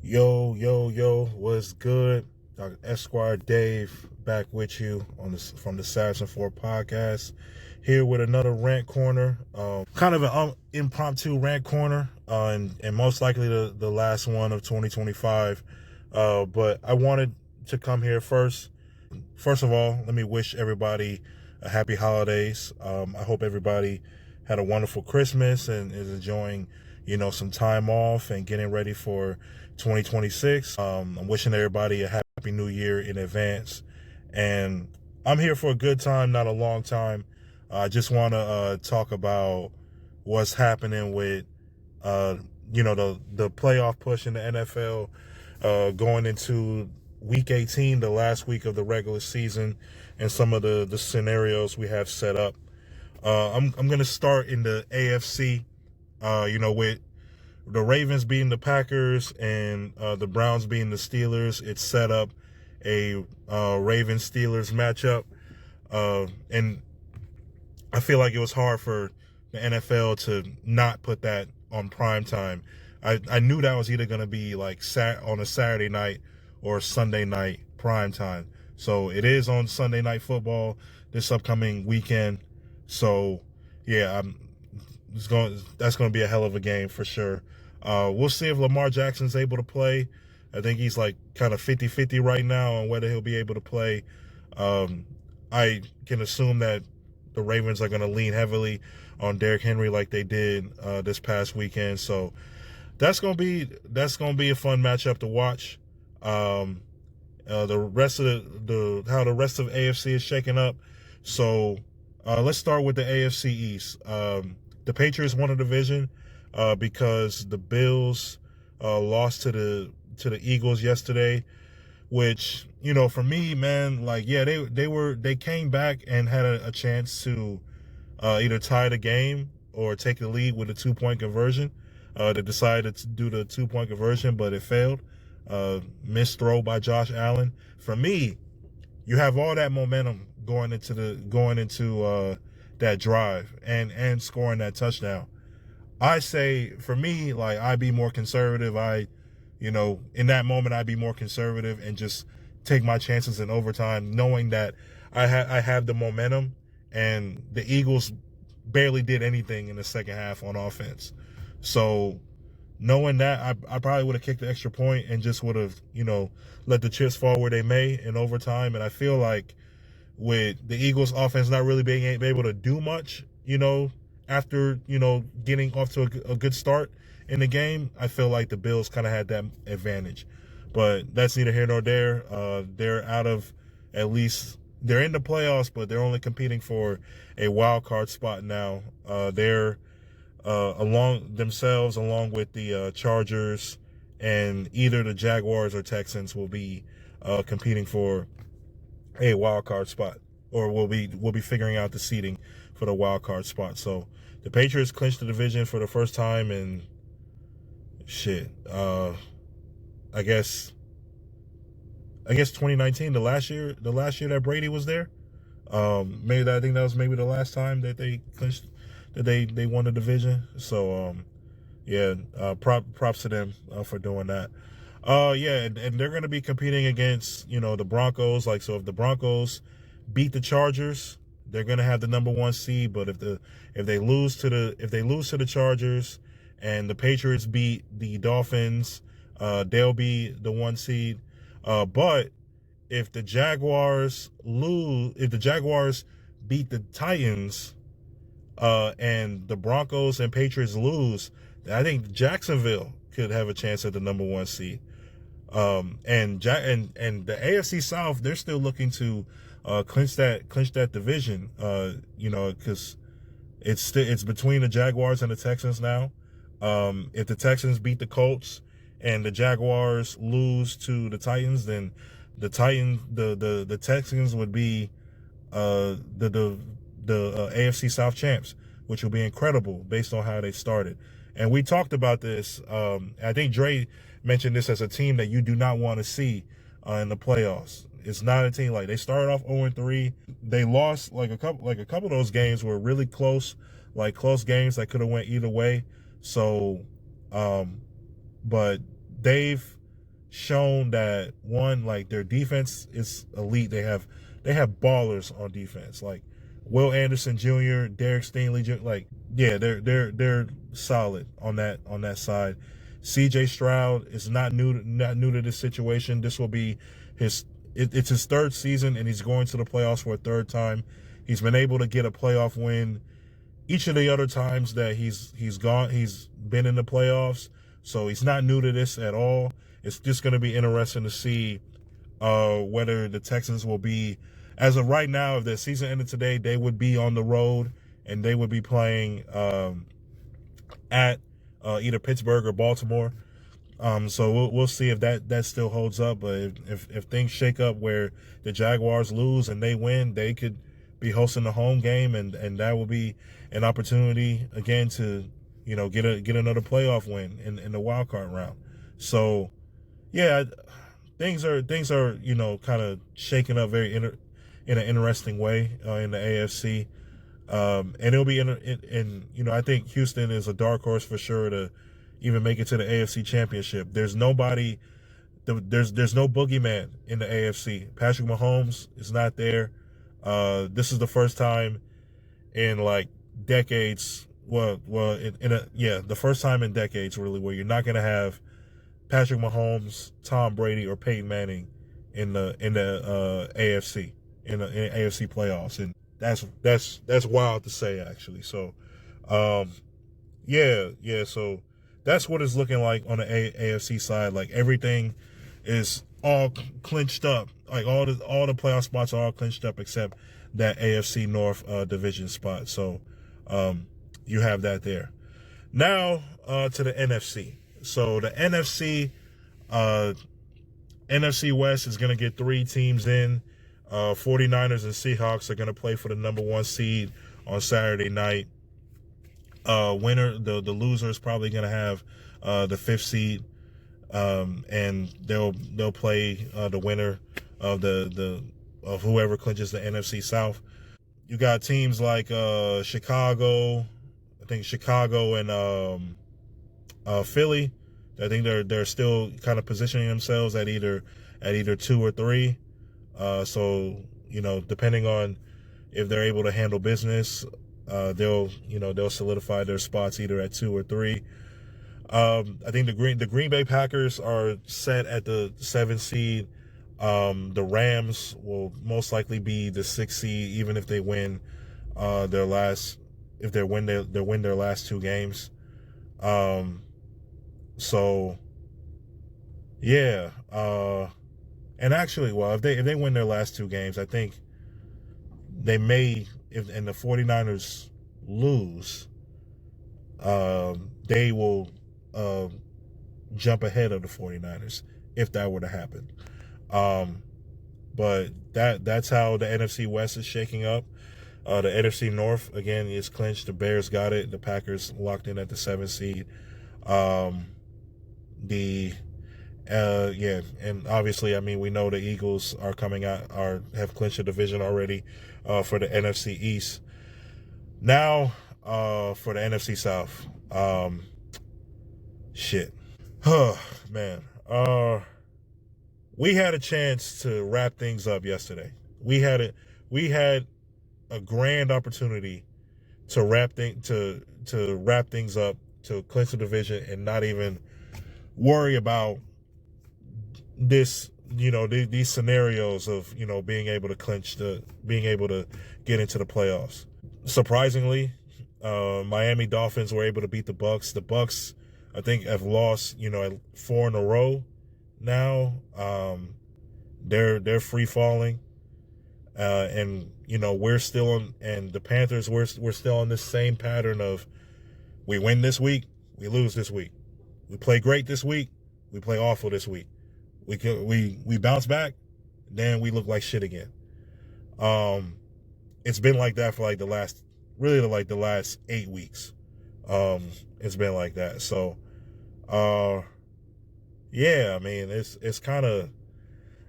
Yo, what's good? Dr. Esquire Dave back with you from the Saracen 4 podcast, here with another Rant Corner, kind of an impromptu Rant Corner, and most likely the last one of 2025. But I wanted to come here first. First of all, let me wish everybody a happy holidays. I hope everybody had a wonderful Christmas and is enjoying, some time off and getting ready for 2026. I'm wishing everybody a happy new year in advance. And I'm here for a good time, not a long time. I just want to talk about what's happening with, the playoff push in the NFL, going into Week 18, the last week of the regular season, and some of the scenarios we have set up. I'm going to start in the AFC, with the Ravens beating the Packers and the Browns beating the Steelers. It's set up a Ravens-Steelers matchup. And I feel like it was hard for the NFL to not put that on prime time. I knew that was either going to be like on a Saturday night or Sunday night prime time. So it is on Sunday Night Football this upcoming weekend. So yeah, that's going to be a hell of a game for sure. We'll see if Lamar Jackson's able to play. I think he's like kind of 50-50 right now on whether he'll be able to play. I can assume that the Ravens are going to lean heavily on Derrick Henry like they did this past weekend. So that's going to be a fun matchup to watch. The rest of how the rest of AFC is shaking up. So let's start with the AFC East. The Patriots won the division because the Bills lost to the Eagles yesterday, which, for me, man, like, yeah, they came back and had a chance to either tie the game or take the lead with a 2-point conversion. They decided to do the 2-point conversion, but it failed. Missed throw by Josh Allen. For me, you have all that momentum going into that drive and scoring that touchdown. I say, for me, like, I'd be more conservative. In that moment, I'd be more conservative and just take my chances in overtime, knowing that I have the momentum, and the Eagles barely did anything in the second half on offense. So knowing that, I probably would have kicked the extra point and just would have, let the chips fall where they may in overtime. And I feel like with the Eagles offense not really being able to do much, after, getting off to a good start in the game, I feel like the Bills kind of had that advantage. But that's neither here nor there. They're out of, at least, they're in the playoffs, but they're only competing for a wild card spot now. They're along with the Chargers, and either the Jaguars or Texans will be competing for a wild card spot, or we'll be figuring out the seeding for the wild card spot. So the Patriots clinched the division for the first time in I guess 2019, the last year that Brady was there. I think that was maybe the last time that they clinched, that they won the division. So props to them for doing that. And they're going to be competing against, the Broncos. Like, so if the Broncos beat the Chargers, they're going to have the number 1 seed. But if they lose to the Chargers and the Patriots beat the Dolphins, they'll be the 1 seed. But if the Jaguars beat the Titans, and the Broncos and Patriots lose, I think Jacksonville could have a chance at the number 1 seed. And the AFC South, they're still looking to clinch that division. Because it's between the Jaguars and the Texans now. If the Texans beat the Colts and the Jaguars lose to the Titans, then the Texans would be the AFC South champs, which will be incredible based on how they started. And we talked about this. I think Dre mentioned this as a team that you do not want to see in the playoffs. It's not a team, like, they started off 0-3. They lost like a couple of those games were really close, like close games that could have went either way. So, but Dave shown that, one, like, their defense is elite. They have ballers on defense, like Will Anderson Jr., Derek Stingley Jr. Like, yeah, they're solid on that side. C.J. Stroud is not new to this situation. This will be it's his third season, and he's going to the playoffs for a third time. He's been able to get a playoff win each of the other times that he's been in the playoffs. So he's not new to this at all. It's just going to be interesting to see whether the Texans will be, as of right now, if the season ended today, they would be on the road and they would be playing at either Pittsburgh or Baltimore. So we'll see if that still holds up. But if things shake up where the Jaguars lose and they win, they could be hosting the home game, and that will be an opportunity again to, you know, get another playoff win in the wild card round. So yeah, things are you know, kind of shaking up very in an interesting way in the AFC. And it'll be in you know, I think Houston is a dark horse for sure to even make it to the AFC Championship. There's nobody, there's no boogeyman in the AFC. Patrick Mahomes is not there. This is the first time in like decades. The first time in decades, really, where you're not going to have Patrick Mahomes, Tom Brady, or Peyton Manning in the AFC in the AFC playoffs, and that's wild to say, actually. So, so that's what it's looking like on the AFC side. Like, everything is all clinched up. Like, all the playoff spots are all clinched up except that AFC North division spot. So you have that there. Now to the NFC. So the NFC West is going to get 3 teams in. 49ers and Seahawks are going to play for the number 1 seed on Saturday night. Winner, the loser is probably going to have the 5th seed, and they'll play the winner of of whoever clinches the NFC South. You got teams like Chicago. I think Chicago and Philly. I think they're still kind of positioning themselves at either 2 or 3. So, you know, depending on if they're able to handle business, they'll solidify their spots either at 2 or 3. I think the Green Bay Packers are set at the 7th seed. The Rams will most likely be the 6th seed, even if they win their last 2 games. So yeah. And actually, well, if they win their last 2 games, I think they may, and the 49ers lose, they will jump ahead of the 49ers if that were to happen. But that's how the NFC West is shaking up. The NFC North, again, is clinched. The Bears got it. The Packers locked in at the 7th seed. And obviously, I mean, we know the Eagles are coming out, have clinched a division already for the NFC East. Now, for the NFC South, man, we had a chance to wrap things up yesterday. We had a grand opportunity to wrap things up, to clinch the division, and not even worry about this, you know, these scenarios of, you know, being able to get into the playoffs. Surprisingly, Miami Dolphins were able to beat the Bucs. The Bucs, I think, have lost, you know, 4 in a row now. They're free falling, and, you know, we're still on, and the Panthers, we're still on this same pattern of, we win this week, we lose this week. We play great this week, we play awful this week. We bounce back, then we look like shit again. It's been like that for the last 8 weeks. It's been like that. So, yeah, I mean, it's kind of,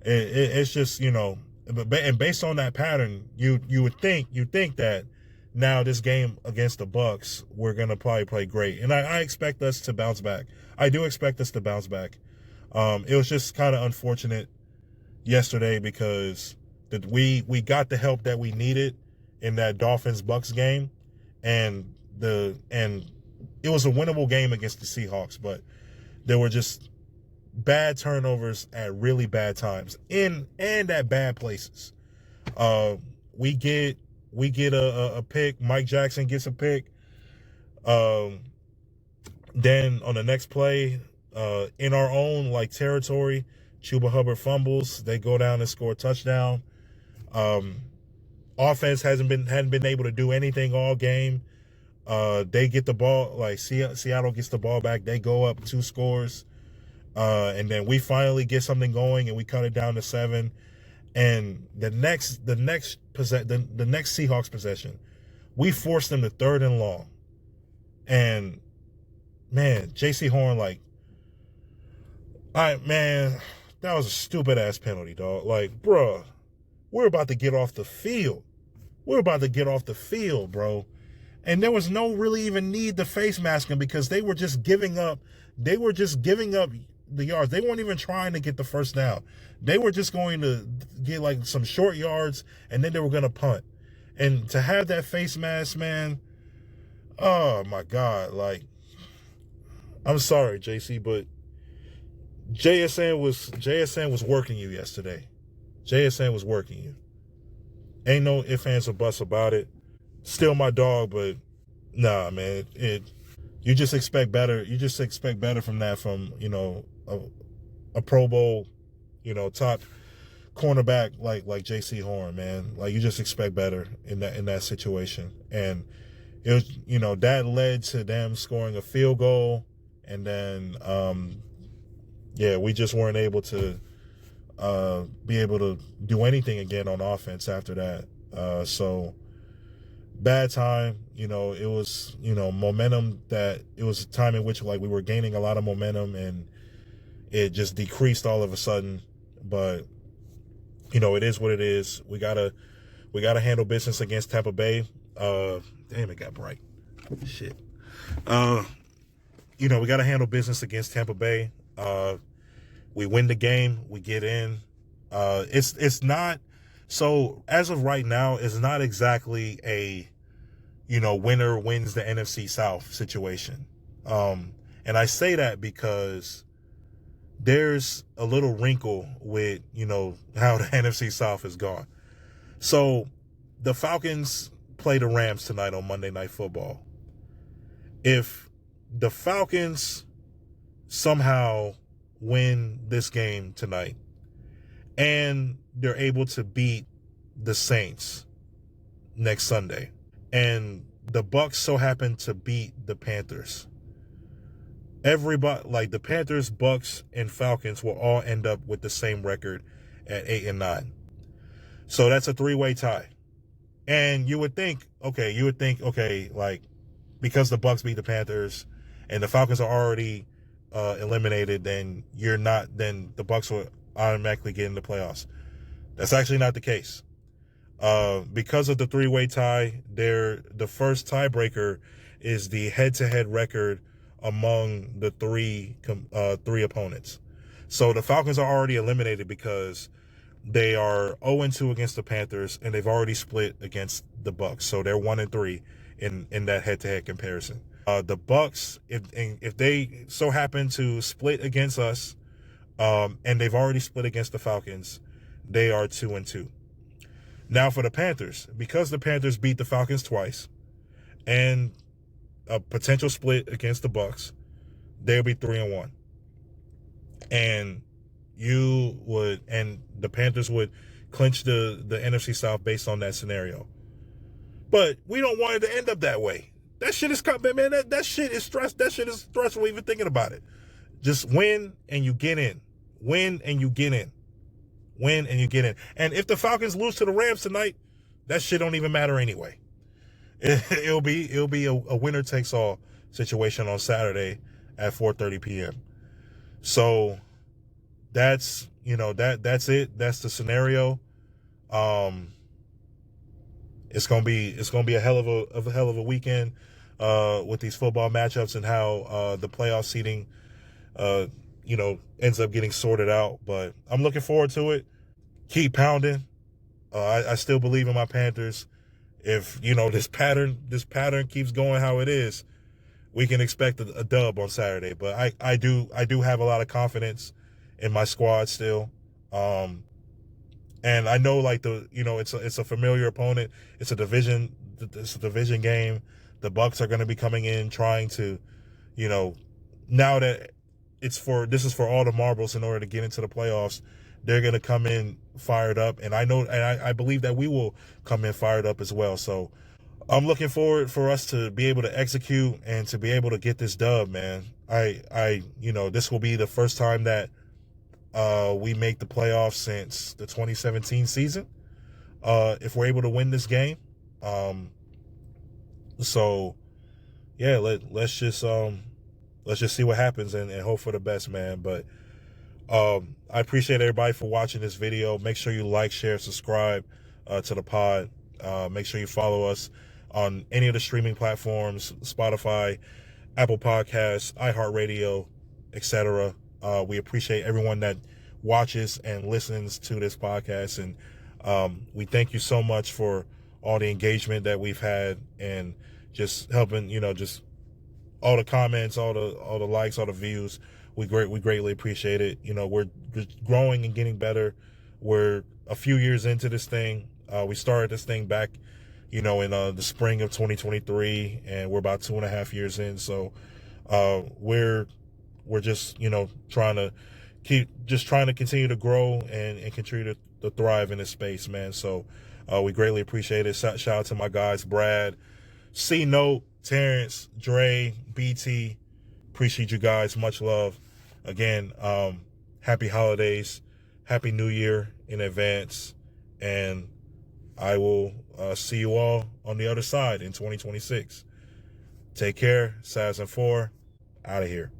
it's just, you know, and based on that pattern, you would think that now this game against the Bucs, we're gonna probably play great, and I expect us to bounce back. I do expect us to bounce back. It was just kind of unfortunate yesterday because we got the help that we needed in that Dolphins-Bucks game, and it was a winnable game against the Seahawks, but there were just bad turnovers at really bad times and at bad places. We get a pick. Mike Jackson gets a pick. Then on the next play, in our own territory, Chuba Hubbard fumbles. They go down and score a touchdown. Offense hadn't been able to do anything all game. They get the ball, Seattle gets the ball back. They go up 2 scores. And then we finally get something going and we cut it down to 7. And the next Seahawks possession, we forced them to 3rd and long. And man, J.C. Horn, that was a stupid ass penalty, dog. Bruh, we're about to get off the field. Bro. And there was no really even need to face mask them because they were just giving up. They were just giving up the yards. They weren't even trying to get the first down. They were just going to get some short yards, and then they were going to punt. And to have that face mask, man, oh my God. I'm sorry, JC, but JSN was working you yesterday. JSN was working you. Ain't no ifs, ands, or buts about it. Still my dog, but nah, man. You just expect better. You just expect better from that, from a Pro Bowl, top cornerback like J.C. Horn, man. You just expect better in that situation. And it was, that led to them scoring a field goal, and then we just weren't able to be able to do anything again on offense after that. So bad time. It was, momentum it was a time in which we were gaining a lot of momentum and it just decreased all of a sudden. But, it is what it is. We gotta handle business against Tampa Bay. Damn, it got bright. Shit. We gotta handle business against Tampa Bay. We win the game, we get in. It's not, so as of right now, it's not exactly a, winner wins the NFC South situation. And I say that because there's a little wrinkle with, how the NFC South has gone. So the Falcons play the Rams tonight on Monday Night Football. If the Falcons somehow win this game tonight and they're able to beat the Saints next Sunday, and the Bucs so happen to beat the Panthers, everybody, the Panthers, Bucs, and Falcons will all end up with the same record at 8-9. So that's a 3-way tie. And you would think, okay, because the Bucs beat the Panthers and the Falcons are already eliminated, then the Bucs will automatically get in the playoffs. That's actually not the case. Because of the 3-way tie, the first tiebreaker is the head-to-head record among the three opponents. So the Falcons are already eliminated because they are 0-2 against the Panthers, and they've already split against the Bucs. So they're 1-3 in that head-to-head comparison. The Bucs, if they so happen to split against us, and they've already split against the Falcons, they are 2-2. Now for the Panthers, because the Panthers beat the Falcons twice, and a potential split against the Bucs, they'll be 3-1. And the Panthers would clinch the NFC South based on that scenario. But we don't want it to end up that way. That shit is, man, that shit is stress. That shit is stressful even thinking about it. Just win and you get in. Win and you get in. Win and you get in. And if the Falcons lose to the Rams tonight, that shit don't even matter anyway. It'll be a winner takes all situation on Saturday at 4:30 p.m. So that's that's it. That's the scenario. It's gonna be a hell of a weekend with these football matchups and how the playoff seeding ends up getting sorted out. But I'm looking forward to it. Keep pounding. I still believe in my Panthers. If this pattern keeps going how it is, we can expect a dub on Saturday. But I do have a lot of confidence in my squad still. And I know it's a familiar opponent. It's a division game. The Bucs are going to be coming in trying to, now that this is for all the marbles in order to get into the playoffs. They're going to come in fired up, and I believe that we will come in fired up as well. So I'm looking forward for us to be able to execute and to be able to get this dub, man. This will be the first time that we make the playoffs since the 2017 season. If we're able to win this game, so yeah, let's just see what happens and hope for the best, man. But I appreciate everybody for watching this video. Make sure you like, share, subscribe to the pod. Make sure you follow us on any of the streaming platforms: Spotify, Apple Podcasts, iHeartRadio, etc. We appreciate everyone that watches and listens to this podcast, and we thank you so much for all the engagement that we've had and just helping, just all the comments, all the likes, all the views. We greatly appreciate it. We're growing and getting better. We're a few years into this thing. We started this thing back, in the spring of 2023, and we're about 2.5 years in. So we're just trying to continue to grow and continue to thrive in this space, man. So we greatly appreciate it. Shout out to my guys, Brad, C Note, Terrence, Dre, BT. Appreciate you guys. Much love. Again, happy holidays, happy New Year in advance, and I will see you all on the other side in 2026. Take care. Saz and 4, out of here.